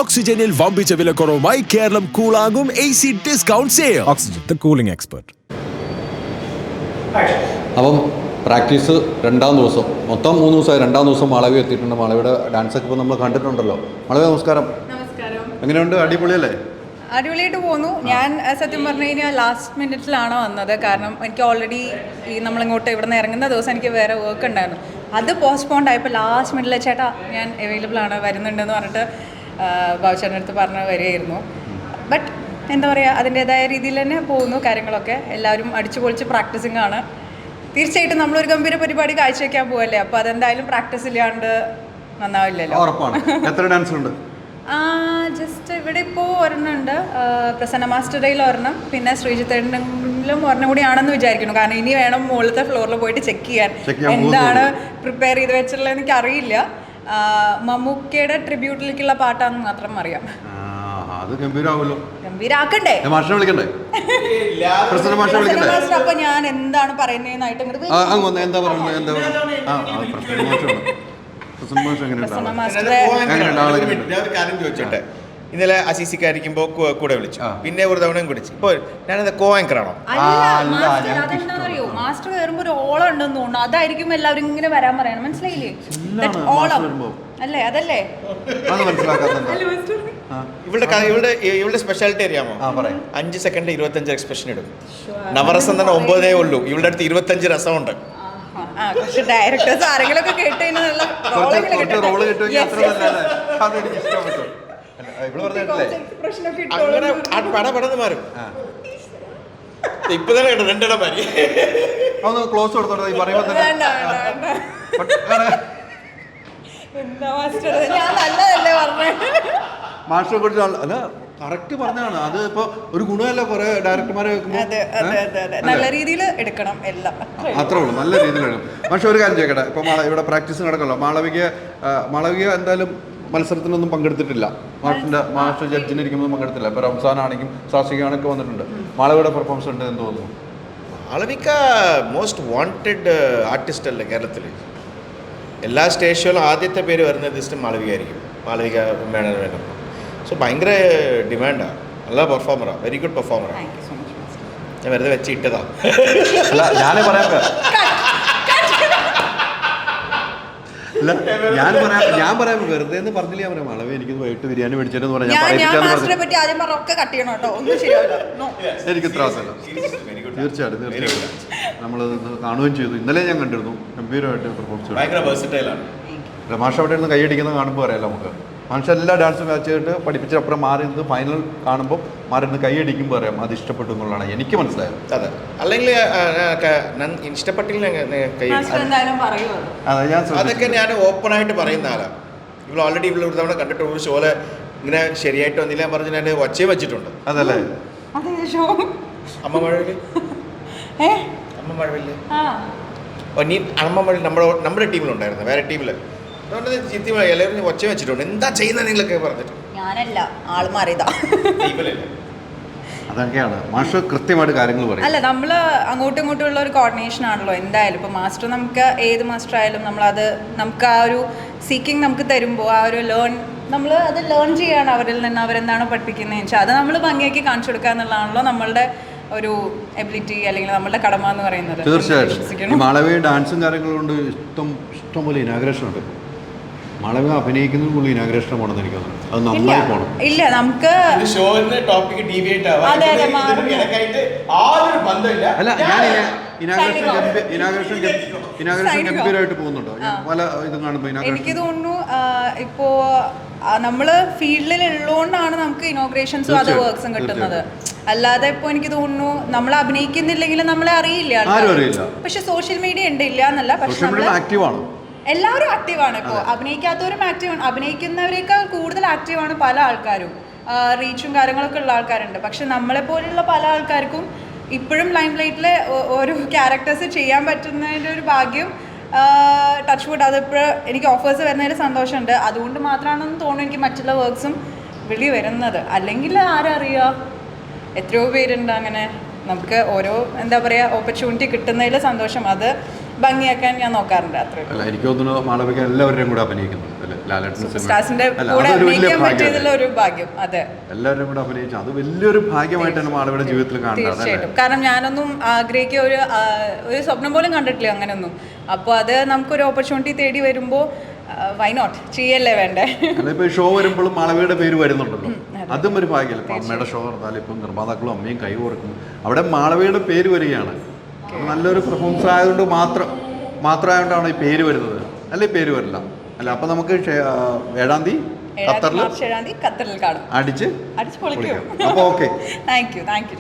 ഓക്സിജനിൽ വമ്പിച്ച വിലക്കുറവുമായി കേരളം കൂളാകും AC discount sale. Oxygen, the cooling expert. അപ്പം പ്രാക്ടീസ് രണ്ടാം ദിവസം, മൊത്തം 3 ദിവസമായി. രണ്ടാം ദിവസം മാളവി എത്തിയിട്ടുണ്ട്. മാളവിയുടെ ഡാൻസൊക്കെ ഇപ്പോൾ നമ്മൾ കണ്ടിട്ടുണ്ടല്ലോ. മാളവി നമസ്കാരം. നമസ്കാരം. എങ്ങനെയുണ്ട്? അടിപൊളിയല്ലേ? അടിപൊളിയായിട്ട് പോകുന്നു. ഞാൻ സത്യം പറഞ്ഞു കഴിഞ്ഞാൽ ലാസ്റ്റ് മിനിറ്റിലാണ് വന്നത്. കാരണം എനിക്ക് ഓൾറെഡി നമ്മളിങ്ങോട്ട് ഇവിടെ നിന്ന് ഇറങ്ങുന്ന ദിവസം എനിക്ക് വേറെ വർക്ക് ഉണ്ടായിരുന്നു. അത് പോസ്റ്റ്പോണ്ട് ആയപ്പോൾ ലാസ്റ്റ് മിനിറ്റിൽ ചേട്ടാ ഞാൻ അവൈലബിൾ ആണ്, വരുന്നുണ്ടെന്ന് പറഞ്ഞിട്ട് ബാബുചേട്ടൻ്റെ അടുത്ത് പറഞ്ഞ് വരികയായിരുന്നു. ബട്ട് എന്താ പറയുക, അതിൻ്റേതായ രീതിയിൽ തന്നെ പോകുന്നു കാര്യങ്ങളൊക്കെ. എല്ലാവരും അടിച്ചു പൊളിച്ച് പ്രാക്ടീസിങ് ആണ്. തീർച്ചയായിട്ടും നമ്മളൊരു ഗംഭീര പരിപാടി കാഴ്ചവെക്കാൻ പോകല്ലേ, അപ്പോൾ അതെന്തായാലും പ്രാക്ടീസ് ഇല്ലാണ്ട് നന്നാവില്ലല്ലോ. ഉറപ്പാണ്. എത്ര ഡാൻസ് ഉണ്ട്? ജസ്റ്റ് ഇവിടെ ഇപ്പോൾ ഒരെണ്ണം ഉണ്ട്, പ്രസന്ന മാസ്റ്ററിൽ ഒരെണ്ണം, പിന്നെ ശ്രീജിത്തേട്ടനിലും ഒരെണ്ണം കൂടിയാണെന്ന് വിചാരിക്കുന്നു. കാരണം ഇനി വേണം മുകളിലത്തെ ഫ്ലോറിൽ പോയിട്ട് ചെക്ക് ചെയ്യാൻ എന്താണ് പ്രിപ്പയർ ചെയ്ത് വെച്ചിട്ടുള്ളത് എനിക്ക് അറിയില്ല. മമ്മൂക്കയുടെ ട്രിബ്യൂട്ടിലേക്കുള്ള പാട്ടാണെന്ന് മാത്രം അറിയാം. അത് ഗംഭീരമാവുമല്ലോ. ഗംഭീരാക്കണ്ടേ? മാഷിനെ വിളിക്കണ്ടേ? അപ്പൊ ഞാൻ എന്താണ് പറയുന്നതെന്നായിട്ട് എന്താ പറയുന്നത്? ചോദിച്ചോട്ടെ. ഇന്നലെ അസീസിക്കായിരിക്കുമ്പോൾ കൂടെ വിളിച്ചു, പിന്നെ ഒരു തവണയും കുടിച്ചു. ഇപ്പോൾ ഞാനെന്താ കോ-ആങ്കറാണോ? അതെന്താണെന്നറിയോ, മാസ്റ്റർ കയറുമ്പോ ഒരു ഓളം ഉണ്ടെന്ന് തോന്നുന്നു. അതായിരിക്കും എല്ലാവരും ഇങ്ങനെ വരാൻ പറയണം. മനസ്സിലായില്ലേ? ഓളം അല്ലേ? അതല്ലേ ഇവളുടെ സ്പെഷ്യാലിറ്റി അറിയാമോ? 5 സെക്കൻഡ് 25 എക്സ്പ്രഷൻ ഇടും. നവരസം തന്നെ 9 ഉള്ളൂ. ഇവളുടെ അടുത്ത് 25 രസമുണ്ട്. ഡയറക്ടേഴ്സ് ആരെങ്കിലൊക്കെ കേട്ടുകഴിഞ്ഞാൽ പടപടന്ന് മാറും. ഇപ്പൊ തന്നെ കേട്ടോ രണ്ടിടം മാറി. ക്ലോസ് കൊടുത്തോട്ടെ ഈ പറയുമ്പോ തന്നെ. മാസ്റ്ററെ കുറിച്ച് അല്ല കറക്റ്റ് പറഞ്ഞാണ്. അത് ഇപ്പൊ ഒരു ഗുണമല്ല. കുറെ ഡയറക്ടർമാരെ നല്ല രീതിയിൽ എടുക്കണം എല്ലാം, അത്രേ ഉള്ളൂ. നല്ല രീതിയിൽ എടുക്കണം. പക്ഷെ ഒരു കാര്യം ചോദിക്കട്ടെ, ഇപ്പൊ ഇവിടെ പ്രാക്ടീസ് നടക്കല്ലോ. മാളവിക എന്തായാലും മത്സരത്തിനൊന്നും പങ്കെടുത്തിട്ടില്ല. മാസ്റ്റർ ജഡ്ജിനിരിക്കുമ്പോൾ പങ്കെടുത്തില്ല. ഇപ്പൊ റംസാൻ ആണെങ്കിലും സാക്ഷികാണൊക്കെ വന്നിട്ടുണ്ട്. മാളവിയുടെ പെർഫോമൻസ് ഉണ്ട് എന്ന് തോന്നുന്നു. മാളവിക മോസ്റ്റ് വാണ്ടഡ് ആർട്ടിസ്റ്റ് അല്ലേ കേരളത്തിൽ? എല്ലാ സ്റ്റേജ് ഷോയിലും ആദ്യത്തെ പേര് വരുന്നത് ലിസ്റ്റ് മാളവിക ആയിരിക്കും. മാളവിക വേണം. സോ ഭയങ്കര ഡിമാൻഡാണ്. നല്ല പെർഫോമറാണ്, വെരി ഗുഡ് പെർഫോമറാണ്. ഞാൻ വെറുതെ വെച്ച് ഇട്ടതാ. അല്ല ഞാൻ പറയാൻ വെറുതെ എന്ന് പറഞ്ഞില്ല. ഞാൻ പറയാം മാളവി എനിക്ക് വൈകിട്ട് ബിരിയാണി മേടിച്ചെന്ന് പറഞ്ഞാൽ എനിക്ക് ത്രാസല്ല. തീർച്ചയായിട്ടും നമ്മളത് കാണുകയും ചെയ്തു. ഇന്നലെ ഞാൻ കണ്ടിരുന്നു. ഗംഭീരമായിട്ട് പെർഫോമൻസ്. മാഷ് അവിടെ ഇരുന്ന് കൈയടിക്കുന്നത് കാണുമ്പോൾ അറിയാലോ നമുക്ക്. മനുഷ്യ എല്ലാ ഡാൻസും വെച്ചിട്ട് പഠിപ്പിച്ചപ്പുറം മാറി നിന്ന് ഫൈനൽ കാണുമ്പോൾ മാറി നിന്ന് കൈയടിക്കുമ്പോൾ അറിയാം അത് ഇഷ്ടപ്പെട്ടു എന്നുള്ളതാണ് എനിക്ക് മനസ്സിലായത്. അതെ, അല്ലെങ്കിൽ ഇഷ്ടപ്പെട്ടില്ല അതൊക്കെ ഞാൻ ഓപ്പണായിട്ട് പറയുന്ന ആളാണ്. ഇവൾ ഓൾറെഡി ഇവിടെ ഒരു തവണ കണ്ടിട്ട് ഒരു ഷോയില് ഇങ്ങനെ ശരിയായിട്ട് വന്നില്ല പറഞ്ഞ് ഞാൻ ഒച്ചയും വെച്ചിട്ടുണ്ട്. അതല്ലേ അമ്മ മഴവില് നീ അമ്മ മഴ നമ്മുടെ ടീമിലുണ്ടായിരുന്നു, വേറെ ടീമില്. അതുകൊണ്ട് എല്ലാവരും ഒച്ച വെച്ചിട്ടുണ്ട്. എന്താ ചെയ്യുന്നത് നിങ്ങളൊക്കെ പറഞ്ഞിട്ട്. ഞാനല്ല, ആൾ മാറിയതാ. അതൊക്കെയാണ് മാസ്റ്റർ കൃത്യമായിട്ട് കാര്യങ്ങൾ പറയും. അല്ല, നമ്മൾ അങ്ങോട്ടും ഇങ്ങോട്ടും ഉള്ള ഒരു കോർഡിനേഷൻ ആണല്ലോ എന്തായാലും. ഇപ്പോൾ മാസ്റ്റർ നമുക്ക് ഏത് മാസ്റ്റർ ആയാലും നമുക്ക് ആ ഒരു സീക്കിങ് നമുക്ക് തരുമ്പോൾ ആ ഒരു നമ്മൾ അത് ലേൺ ചെയ്യാണ് അവരിൽ നിന്ന്. അവരെന്താണോ പഠിപ്പിക്കുന്നതെന്ന് വെച്ചാൽ അത് നമ്മൾ ഭംഗിയാക്കി കാണിച്ചു കൊടുക്കുക എന്നുള്ളതാണല്ലോ നമ്മളുടെ ഒരു എബിലിറ്റി, അല്ലെങ്കിൽ നമ്മളുടെ കടമ എന്ന് പറയുന്നത്. തീർച്ചയായിട്ടും മാളവി ഡാൻസും കാര്യങ്ങളും കൊണ്ട് ഇഷ്ടംപോലെ ഇനാഗ്രേഷൻ ഉണ്ട്. മാളവിക അഭിനയിക്കുന്നതിന് കൂടുതൽ ഇനാഗ്രേഷൻ പോകണമെന്ന് എനിക്ക് തോന്നുന്നു. അത് നന്നായി പോകണം. ഇല്ല, നമുക്ക് അല്ല ഞാൻ ഇനാഗ്രേഷൻ ഗംഭീരമായിട്ട് പോകുന്നുണ്ടോ? പല ഇത് കാണുമ്പോൾ എനിക്ക് തോന്നുന്നു ഇപ്പോൾ നമ്മൾ ഫീൽഡിലുള്ളതുകൊണ്ടാണ് നമുക്ക് ഇനോഗ്രേഷൻസും അത് വർക്ക്സും കിട്ടുന്നത്. അല്ലാതെ ഇപ്പോൾ എനിക്ക് തോന്നുന്നു നമ്മൾ അഭിനയിക്കുന്നില്ലെങ്കിൽ നമ്മളെ അറിയില്ല. പക്ഷെ സോഷ്യൽ മീഡിയ ഉണ്ട്, ഇല്ല എന്നല്ല. പക്ഷെ ആക്റ്റീവാണ്, എല്ലാവരും ആക്റ്റീവാണ്. ഇപ്പോൾ അഭിനയിക്കാത്തവരും ആക്റ്റീവാണ്. അഭിനയിക്കുന്നവരേക്കാൾ കൂടുതൽ ആക്റ്റീവാണ് പല ആൾക്കാരും. റീച്ചും കാര്യങ്ങളൊക്കെ ഉള്ള ആൾക്കാരുണ്ട്. പക്ഷെ നമ്മളെപ്പോലുള്ള പല ആൾക്കാർക്കും ഇപ്പോഴും ലൈം ലൈറ്റിലെ ഓരോ ക്യാരക്ടേഴ്സ് ചെയ്യാൻ പറ്റുന്നതിൻ്റെ ഒരു ഭാഗ്യം, ടച്ച് വുഡ്, അതിപ്പോൾ എനിക്ക് ഓഫേഴ്സ് വരുന്നതിൽ സന്തോഷമുണ്ട്. അതുകൊണ്ട് മാത്രമാണെന്ന് തോന്നുന്നു എനിക്ക് മറ്റുള്ള വർക്ക്സും വിളി വരുന്നത്. അല്ലെങ്കിൽ ആരറിയുക, എത്രയോ പേരുണ്ട് അങ്ങനെ. നമുക്ക് ഓരോ എന്താ പറയുക ഓപ്പർച്യൂണിറ്റി കിട്ടുന്നതിൽ സന്തോഷം. അത് ഭംഗിയാക്കാൻ ഞാൻ നോക്കാറുണ്ട്. അത്രയും. എനിക്ക് തോന്നുന്നു മാളവിക എല്ലാവരുടെയും കൂടെ അഭിനയിക്കുന്നുണ്ട്. ഇതിൽ ലാലേട്ടൻ സ്റ്റാർസിന്റെ കൂടെ അഭിനയിക്കാൻ പറ്റിയതിൽ ഒരു ഭാഗ്യം. അതെ, എല്ലാവരും കൂടെ അഭിനയിച്ചു, അത് വലിയൊരു ഭാഗ്യമായിട്ടാണ് മാളവിയുടെ ജീവിതത്തിൽ കാണുന്നത്. തീർച്ചയായിട്ടും. കാരണം ഞാനൊന്നും ആഗ്രഹിക്കുക ഒരു സ്വപ്നം പോലും കണ്ടിട്ടില്ല അങ്ങനെയൊന്നും. അപ്പോൾ അത് നമുക്കൊരു ഓപ്പർച്യൂണിറ്റി തേടി വരുമ്പോൾ വൈ നോട്ട് ചെയ്യല്ലേ വേണ്ടേ. അതിപ്പോൾ ഷോ വരുമ്പോഴും മാളവിയുടെ പേര് വരുന്നുണ്ടല്ലോ, അതും ഒരു ഭാഗ്യമല്ല. ഇപ്പം അമ്മയുടെ ഷോ നടത്താലും ഇപ്പം നിർമ്മാതാക്കളും അമ്മയും കൈ കൊടുക്കുന്നു, അവിടെ മാളവിയുടെ പേര് വരികയാണ്. നല്ലൊരു പെർഫോമൻസ് ആയതുകൊണ്ട് മാത്രമായതുകൊണ്ടാണ് ഈ പേര് വരുന്നത്, അല്ലെ പേര് വരില്ല അല്ല. അപ്പം നമുക്ക് 7-ാം തീയതി ഖത്തറിൽ ഖത്തറിൽ കാണും, അടിച്ച് പൊളിക്കും. അപ്പോൾ ഓക്കെ, താങ്ക് യു.